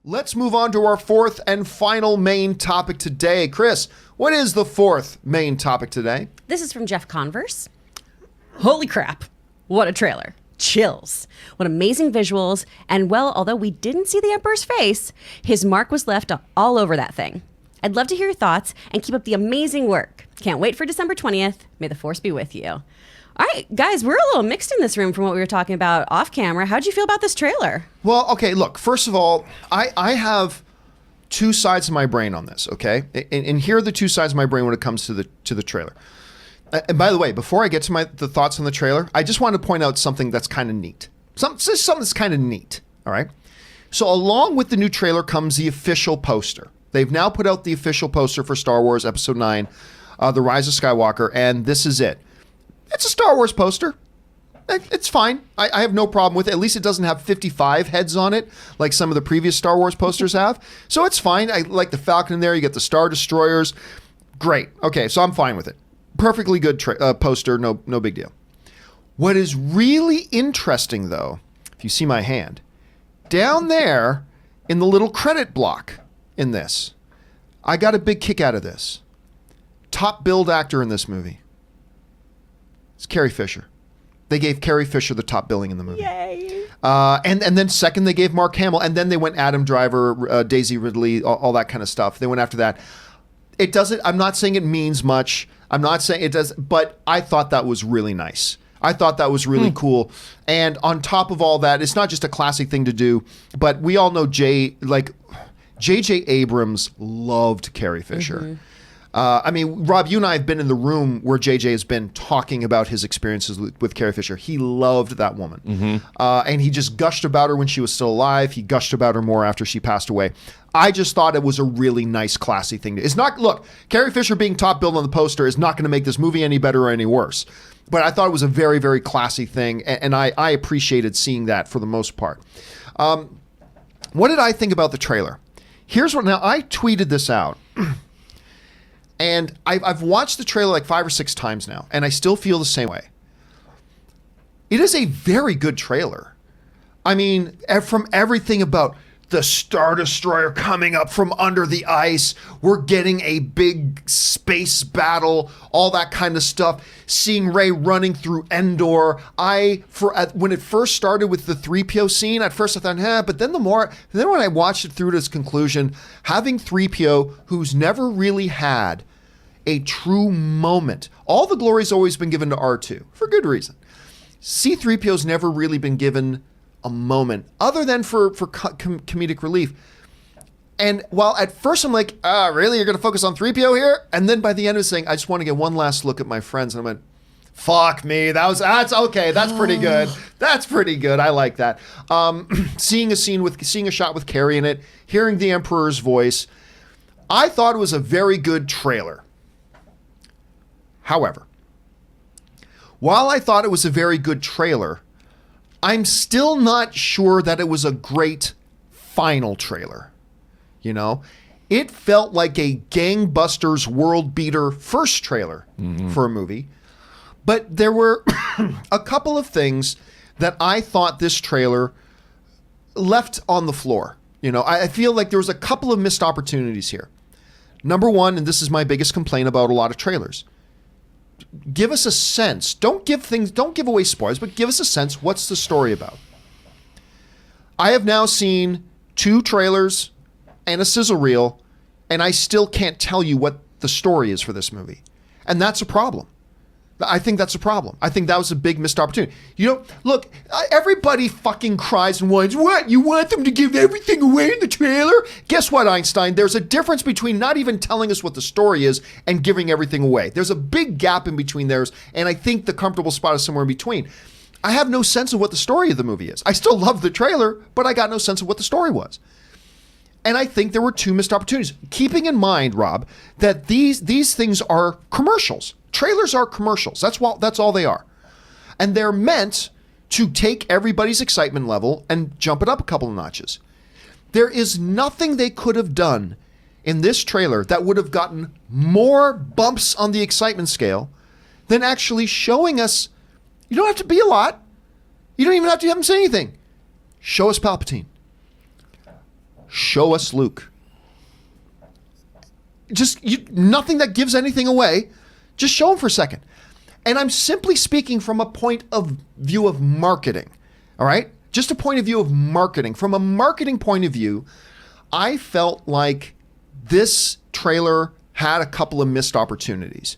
Let's move on to our fourth and final main topic today. Chris, what is the fourth main topic today? This is from Jeff Converse. Holy crap. What a trailer. Chills. What amazing visuals. And well, although we didn't see the Emperor's face, his mark was left all over that thing. I'd love to hear your thoughts and keep up the amazing work. Can't wait for December 20th. May the force be with you. All right, guys, we're a little mixed in this room from what we were talking about off camera. How'd you feel about this trailer? Well, okay, look, first of all, I have two sides of my brain on this, okay? And here are the two sides of my brain when it comes to the trailer. And by the way, before I get to the thoughts on the trailer, I just want to point out something that's kind of neat. Something that's kind of neat, all right? So along with the new trailer comes the official poster. They've now put out the official poster for Star Wars Episode 9, The Rise of Skywalker, and this is it. It's a Star Wars poster. It's fine. I have no problem with it. At least it doesn't have 55 heads on it like some of the previous Star Wars posters have. So it's fine. I like the Falcon in there. You get the Star Destroyers. Great. Okay, so I'm fine with it. Perfectly good poster. No big deal. What is really interesting, though, if you see my hand, down there in the little credit block in this, I got a big kick out of this. Top billed actor in this movie. It's Carrie Fisher. They gave Carrie Fisher the top billing in the movie. Yay. And then second, they gave Mark Hamill. And then they went Adam Driver, Daisy Ridley, all that kind of stuff. They went after that. It doesn't, I'm not saying it means much. I'm not saying it does, but I thought that was really nice. I thought that was really cool. And on top of all that, it's not just a classic thing to do, but we all know J.J. Abrams loved Carrie Fisher. Mm-hmm. I mean, Rob, you and I have been in the room where JJ has been talking about his experiences with Carrie Fisher. He loved that woman. Mm-hmm. And he just gushed about her when she was still alive. He gushed about her more after she passed away. I just thought it was a really nice, classy thing. It's not, look, Carrie Fisher being top billed on the poster is not going to make this movie any better or any worse. But I thought it was a very, very classy thing. And I appreciated seeing that for the most part. What did I think about the trailer? Here's what, now I tweeted this out. And I've watched the trailer like 5 or 6 times now, and I still feel the same way. It is a very good trailer. I mean, from everything about the Star Destroyer coming up from under the ice, we're getting a big space battle, all that kind of stuff. Seeing Rey running through Endor. When it first started with the 3PO scene, at first I thought, but then when I watched it through to its conclusion, having 3PO, who's never really had a true moment. All the glory's always been given to R2, for good reason. C-3PO's never really been given a moment, other than for comedic relief. And while at first I'm like, really? You're going to focus on 3PO here? And then by the end of it saying, I just want to get one last look at my friends. And I went, fuck me. That's okay. That's pretty good. That's pretty good. I like that. Seeing a shot with Carrie in it, hearing the Emperor's voice. I thought it was a very good trailer. However, while I thought it was a very good trailer, I'm still not sure that it was a great final trailer. You know, it felt like a gangbusters world beater first trailer for a movie. But there were a couple of things that I thought this trailer left on the floor. You know, I feel like there was a couple of missed opportunities here. Number one, and this is my biggest complaint about a lot of trailers. Give us a sense. Don't give away spoilers, but give us a sense. What's the story about? I have now seen 2 trailers and a sizzle reel, and I still can't tell you what the story is for this movie. And that's a problem. I think that's a problem. I think that was a big missed opportunity. You know, look, everybody fucking cries and whines, what? You want them to give everything away in the trailer? Guess what, Einstein? There's a difference between not even telling us what the story is and giving everything away. There's a big gap in between theirs, and I think the comfortable spot is somewhere in between. I have no sense of what the story of the movie is. I still love the trailer, but I got no sense of what the story was. And I think there were 2 missed opportunities. Keeping in mind, Rob, that these things are commercials. Trailers are commercials. That's all they are. And they're meant to take everybody's excitement level and jump it up a couple of notches. There is nothing they could have done in this trailer that would have gotten more bumps on the excitement scale than actually showing us, you don't have to be a lot. You don't even have to have them say anything. Show us Palpatine. show us Luke. Just nothing that gives anything away. Just show him for a second. And I'm simply speaking from a point of view of marketing. All right? Just a point of view of marketing. From a marketing point of view, I felt like this trailer had a couple of missed opportunities.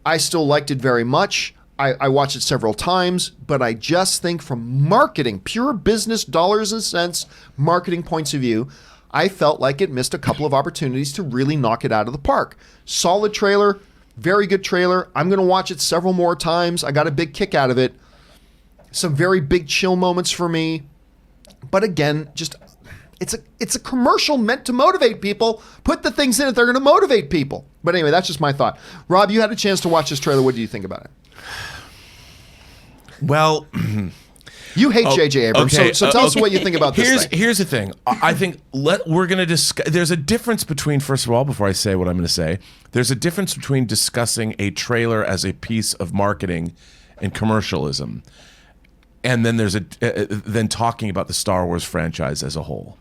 I still liked it very much. I watched it several times, but I just think from marketing, pure business, dollars and cents, marketing points of view, I felt like it missed a couple of opportunities to really knock it out of the park. Solid trailer, very good trailer. I'm going to watch it several more times. I got a big kick out of it. Some very big chill moments for me. But again, just it's a commercial meant to motivate people. Put the things in it that are going to motivate people. But anyway, that's just my thought. Rob, you had a chance to watch this trailer. What do you think about it? Well, you hate J.J. Abrams, okay, so tell us what you think about this thing. Here's the thing. I think we're going to discuss. There's a difference between, first of all, before I say what I'm going to say, there's a difference between discussing a trailer as a piece of marketing and commercialism, and then there's then talking about the Star Wars franchise as a whole.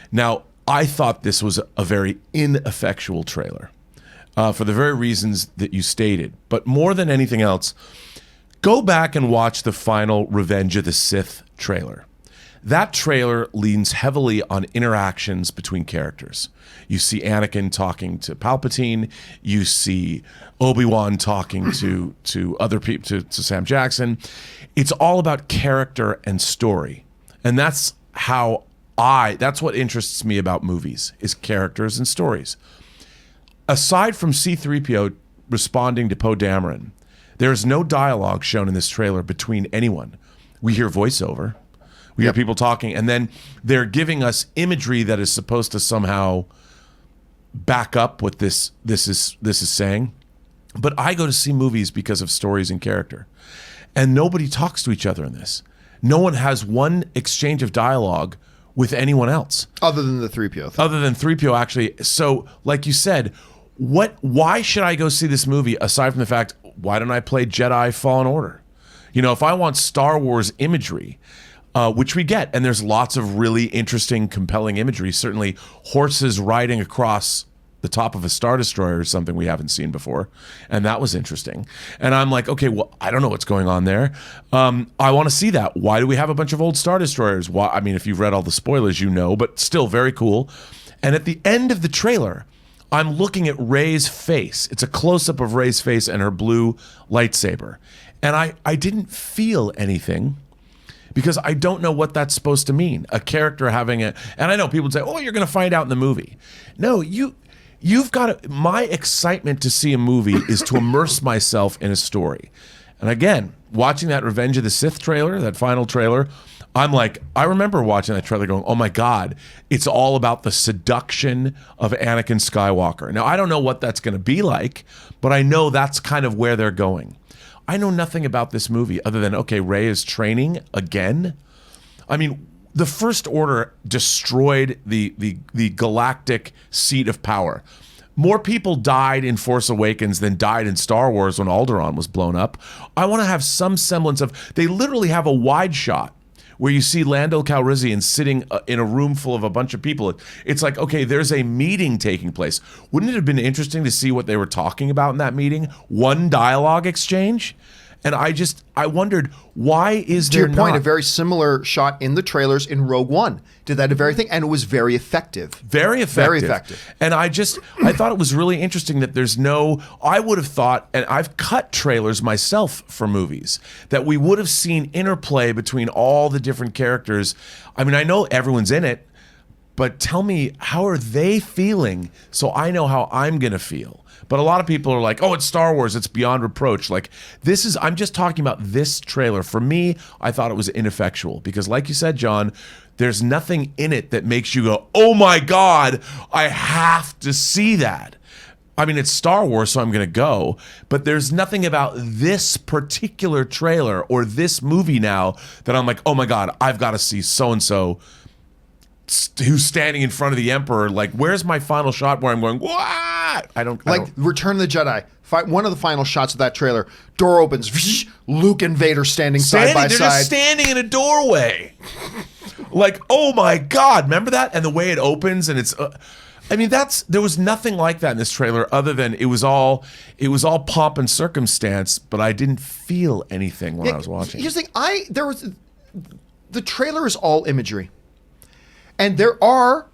Now, I thought this was a very ineffectual trailer for the very reasons that you stated, but more than anything else. Go back and watch the final Revenge of the Sith trailer. That trailer leans heavily on interactions between characters. You see Anakin talking to Palpatine. You see Obi-Wan talking to other people, to Sam Jackson. It's all about character and story. And that's that's what interests me about movies, is characters and stories. Aside from C-3PO responding to Poe Dameron, there is no dialogue shown in this trailer between anyone. We hear voiceover. We hear people talking, and then they're giving us imagery that is supposed to somehow back up what this is saying. But I go to see movies because of stories and character. And nobody talks to each other in this. No one has one exchange of dialogue with anyone else. Other than the 3PO thing. Other than 3PO, actually. So, like you said, why should I go see this movie aside from the fact, why don't I play Jedi Fallen Order? You know, if I want Star Wars imagery, which we get, and there's lots of really interesting, compelling imagery. Certainly horses riding across the top of a Star Destroyer is something we haven't seen before, and that was interesting. And I'm like, okay, well, I don't know what's going on there. I want to see that. Why do we have a bunch of old Star Destroyers? Why? I mean, if you've read all the spoilers, you know, but still very cool. And at the end of the trailer, I'm looking at Rey's face. It's a close-up of Rey's face and her blue lightsaber. And I didn't feel anything because I don't know what that's supposed to mean. A character having and I know people would say, oh, you're going to find out in the movie. No, you've got to, my excitement to see a movie is to immerse myself in a story. And again, watching that Revenge of the Sith trailer, that final trailer, I'm like, I remember watching that trailer going, oh my God, it's all about the seduction of Anakin Skywalker. Now, I don't know what that's going to be like, but I know that's kind of where they're going. I know nothing about this movie other than, okay, Rey is training again. I mean, the First Order destroyed the galactic seat of power. More people died in Force Awakens than died in Star Wars when Alderaan was blown up. I want to have some semblance of, they literally have a wide shot where you see Lando Calrissian sitting in a room full of a bunch of people. It's like, okay, there's a meeting taking place. Wouldn't it have been interesting to see what they were talking about in that meeting? One dialogue exchange? And I wondered, why is there not? To your point, a very similar shot in the trailers in Rogue One did that very thing, and it was very effective. Very effective. Very effective. And I thought it was really interesting that I would have thought, and I've cut trailers myself for movies, that we would have seen interplay between all the different characters. I mean, I know everyone's in it, but tell me, how are they feeling so I know how I'm going to feel? But a lot of people are like, oh, it's Star Wars, it's beyond reproach. Like, I'm just talking about this trailer. For me, I thought it was ineffectual because, like you said, John, there's nothing in it that makes you go, oh my God, I have to see that. I mean, it's Star Wars, so I'm going to go. But there's nothing about this particular trailer or this movie now that I'm like, oh my God, I've got to see so-and-so who's standing in front of the Emperor. Like, where's my final shot where I'm going, what? I don't. Return of the Jedi. One of the final shots of that trailer, door opens, Luke and Vader standing side by side. They're just standing in a doorway. Like, oh my God, remember that? And the way it opens and it's, I mean, there was nothing like that in this trailer other than it was all pomp and circumstance, but I didn't feel anything when I was watching. Here's the thing, the trailer is all imagery. And there are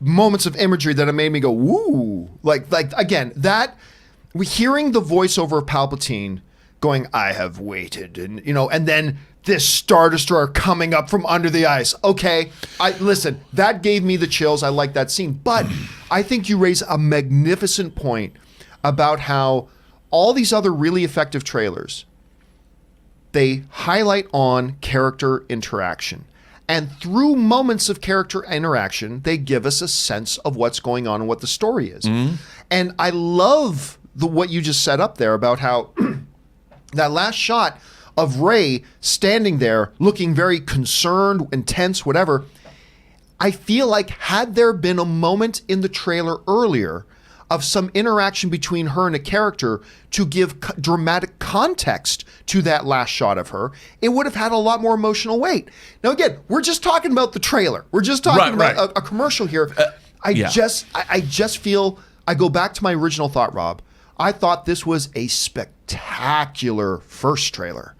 moments of imagery that have made me go, woo. Like again, we're hearing the voiceover of Palpatine going, I have waited, and and then this Star Destroyer coming up from under the ice. Okay, listen, that gave me the chills. I like that scene. But I think you raise a magnificent point about how all these other really effective trailers, they highlight on character interaction. And through moments of character interaction, they give us a sense of what's going on and what the story is. And I love what you just set up there about how that last shot of Rey standing there looking very concerned, intense, whatever. I feel like had there been a moment in the trailer earlier of some interaction between her and a character to give dramatic context to that last shot of her, it would have had a lot more emotional weight. Now, again, we're just talking about the trailer. We're just talking about a commercial here. I just feel, I go back to my original thought, Rob. I thought this was a spectacular first trailer.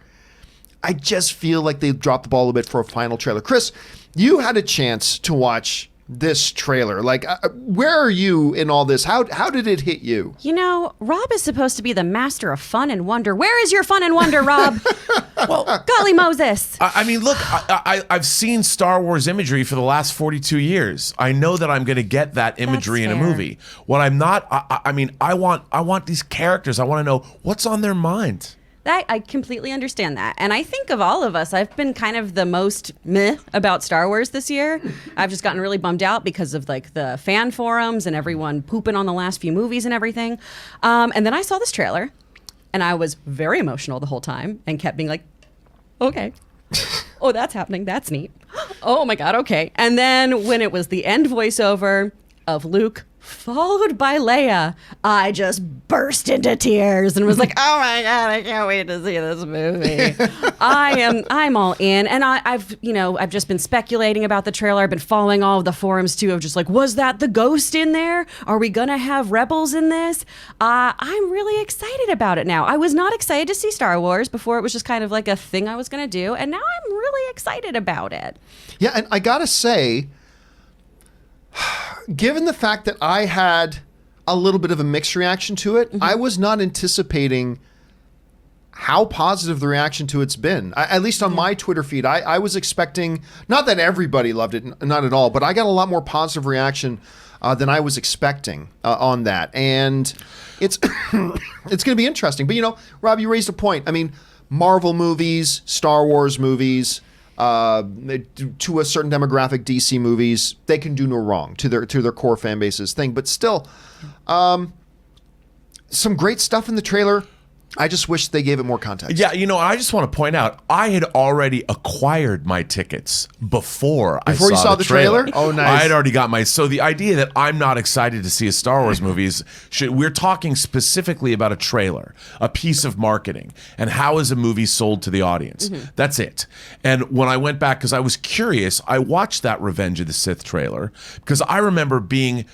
I just feel like they dropped the ball a bit for a final trailer. Chris, you had a chance to watch this trailer. Like, where are you in all this? How did it hit you? Rob is supposed to be the master of fun and wonder. Where is your fun and wonder, Rob? Well, golly Moses. I mean, look, I've seen Star Wars imagery for the last 42 years. I know that I'm going to get that imagery in a movie. What I'm not, I want these characters. I want to know what's on their mind. I completely understand that. And I think of all of us, I've been kind of the most meh about Star Wars this year. I've just gotten really bummed out because of like the fan forums and everyone pooping on the last few movies and everything. And then I saw this trailer and I was very emotional the whole time and kept being like, okay. Oh, that's happening. That's neat. Oh my God. Okay. And then when it was the end voiceover of Luke followed by Leia, I just burst into tears and was like, oh my God, I can't wait to see this movie. I'm all in. And I've just been speculating about the trailer. I've been following all of the forums too of just like, was that the ghost in there? Are we going to have rebels in this? I'm really excited about it now. I was not excited to see Star Wars before. It was just kind of like a thing I was going to do. And now I'm really excited about it. Yeah. And I got to say, given the fact that I had a little bit of a mixed reaction to it, I was not anticipating how positive the reaction to it's been. At least on my Twitter feed, I was expecting, not that everybody loved it, not at all, but I got a lot more positive reaction than I was expecting on that. And it's it's going to be interesting. But, Rob, you raised a point. I mean, Marvel movies, Star Wars movies, to a certain demographic, DC movies, they can do no wrong to their core fan base's thing. But still, some great stuff in the trailer. I just wish they gave it more context. Yeah, I just want to point out, I had already acquired my tickets before I saw the trailer. Oh, nice. I had already got my... So the idea that I'm not excited to see a Star Wars movie is... We're talking specifically about a trailer, a piece of marketing, and how is a movie sold to the audience. That's it. And when I went back, because I was curious, I watched that Revenge of the Sith trailer, because I remember being...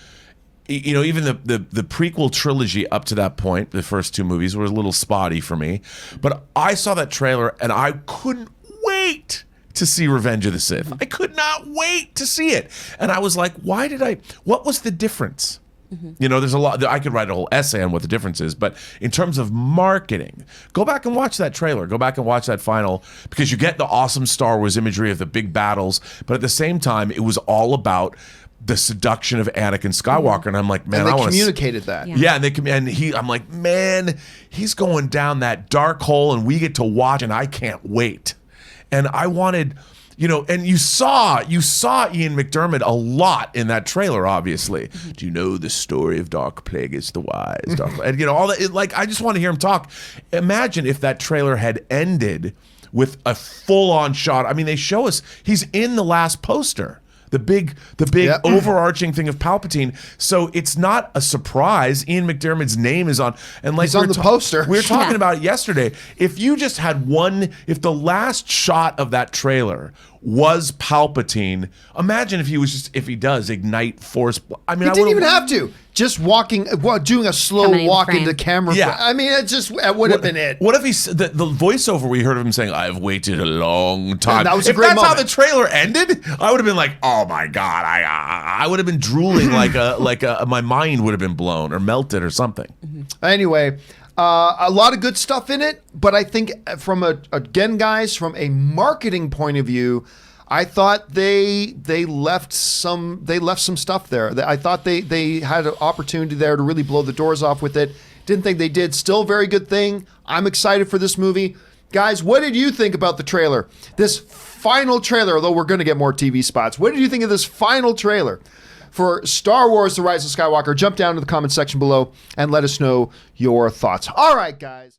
even the prequel trilogy up to that point, the first two movies were a little spotty for me. But I saw that trailer and I couldn't wait to see Revenge of the Sith. I could not wait to see it. And I was like, what was the difference? There's a lot, I could write a whole essay on what the difference is, but in terms of marketing, go back and watch that trailer, go back and watch that final, because you get the awesome Star Wars imagery of the big battles, but at the same time, it was all about the seduction of Anakin Skywalker, and I'm like, man, and they I want to communicated that. Yeah, I'm like, man, he's going down that dark hole, and we get to watch, and I can't wait. And I wanted, and you saw Ian McDiarmid a lot in that trailer. Obviously, do you know the story of Dark Plagueis the Wise? And all that. I just want to hear him talk. Imagine if that trailer had ended with a full-on shot. I mean, they show us he's in the last poster. The big overarching thing of Palpatine. So it's not a surprise. Ian McDiarmid's name is on, and he's on the poster. We were talking about it yesterday. If you just had if the last shot of that trailer was Palpatine, imagine if he does ignite Force. I mean, He I didn't would've- even have to. Just doing a slow Coming in walk frame. into camera. Yeah. I mean, that would have been it. What if the voiceover we heard of him saying, "I've waited a long time"? That was a if great that's how moment. the trailer ended, I would have been like, "Oh my god!" I would have been drooling my mind would have been blown or melted or something. Anyway, a lot of good stuff in it, but I think from guys, from a marketing point of view, I thought they left some stuff there. I thought they had an opportunity there to really blow the doors off with it. Didn't think they did. Still a very good thing. I'm excited for this movie. Guys, what did you think about the trailer? This final trailer, although we're going to get more TV spots. What did you think of this final trailer for Star Wars: The Rise of Skywalker? Jump down to the comment section below and let us know your thoughts. All right, guys.